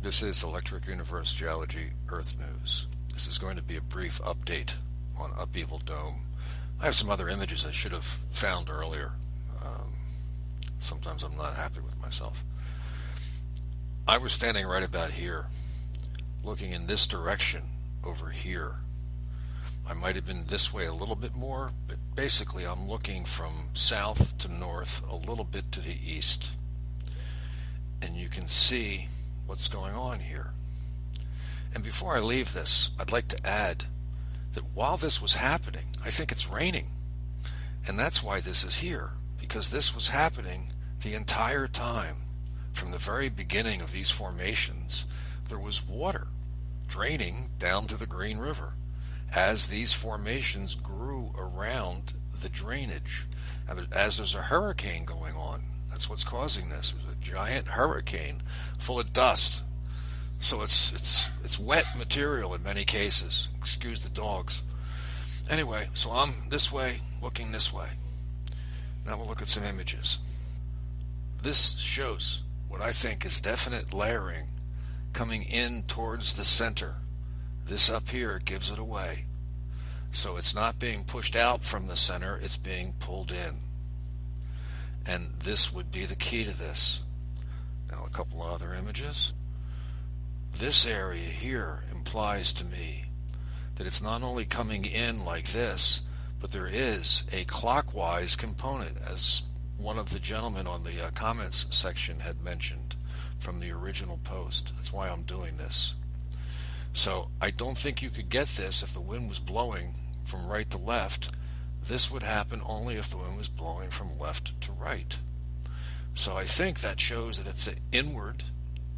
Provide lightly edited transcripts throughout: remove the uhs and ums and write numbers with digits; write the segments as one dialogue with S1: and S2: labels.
S1: This is Electric Universe Geology Earth News. This is going to be a brief update on Upheaval Dome. I have some other images I should have found earlier. Sometimes I'm not happy with myself. I was standing right about here, looking in this direction over here. I might have been this way a little bit more, but basically I'm looking from south to north, a little bit to the east. And you can see what's going on here. And before I leave this, I'd like to add that while this was happening, I think it's raining. And that's why this is here, because this was happening the entire time. From the very beginning of these formations, there was water draining down to the Green River as these formations grew around the drainage. And as there's a hurricane going on, that's what's causing this. There's a giant hurricane full of dust. So it's wet material in many cases. Excuse the dogs. Anyway, so I'm this way, looking this way. Now we'll look at some images. This shows what I think is definite layering coming in towards the center. This up here gives it away. So it's not being pushed out from the center, it's being pulled in. And this would be the key to this. Now a couple of other images. This area here implies to me that it's not only coming in like this, but there is a clockwise component, as one of the gentlemen on the comments section had mentioned from the original post. That's why I'm doing this. So I don't think you could get this if the wind was blowing from right to left. This would happen only if the wind was blowing from left to right. So I think that shows that it's inward.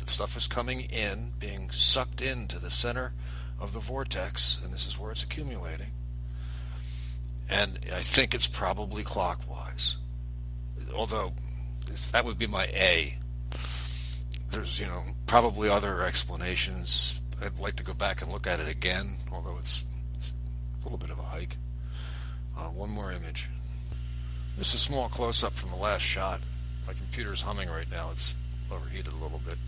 S1: The stuff is coming in, being sucked into the center of the vortex, and this is where it's accumulating. And I think it's probably clockwise. Although that would be my A. There's, probably other explanations. I'd like to go back and look at it again, although it's a little bit of a hike. One more image. This is a small close-up from the last shot. My computer's humming right now. It's overheated a little bit.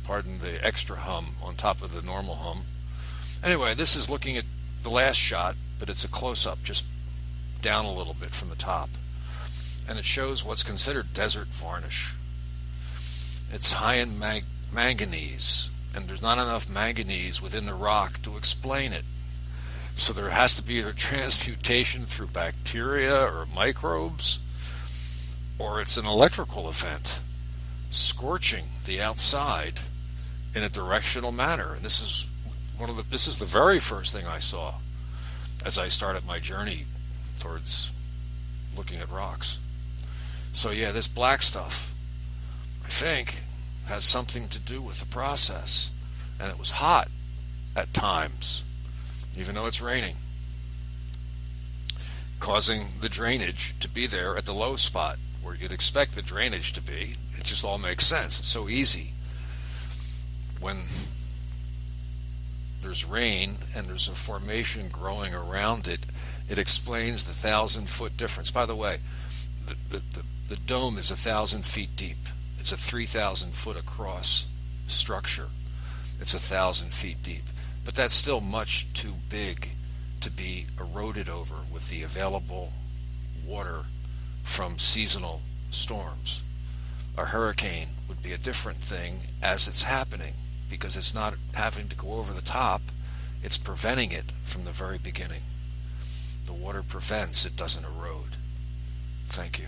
S1: Pardon the extra hum on top of the normal hum. Anyway, this is looking at the last shot, but it's a close-up, just down a little bit from the top. And it shows what's considered desert varnish. It's high in manganese, and there's not enough manganese within the rock to explain it. So there has to be either transmutation through bacteria or microbes, or it's an electrical event scorching the outside in a directional manner. And this is the very first thing I saw as I started my journey towards looking at rocks. So yeah, this black stuff, I think, has something to do with the process. And it was hot at times, even though it's raining, causing the drainage to be there at the low spot where you'd expect the drainage to be. It just all makes sense. It's so easy. When there's rain and there's a formation growing around it, it explains the 1,000-foot difference. By the way, the dome is 1,000 feet deep. It's a 3,000 foot across structure. It's 1,000 feet deep. But that's still much too big to be eroded over with the available water from seasonal storms. A hurricane would be a different thing as it's happening, because it's not having to go over the top, it's preventing it from the very beginning. The water prevents, it doesn't erode. Thank you.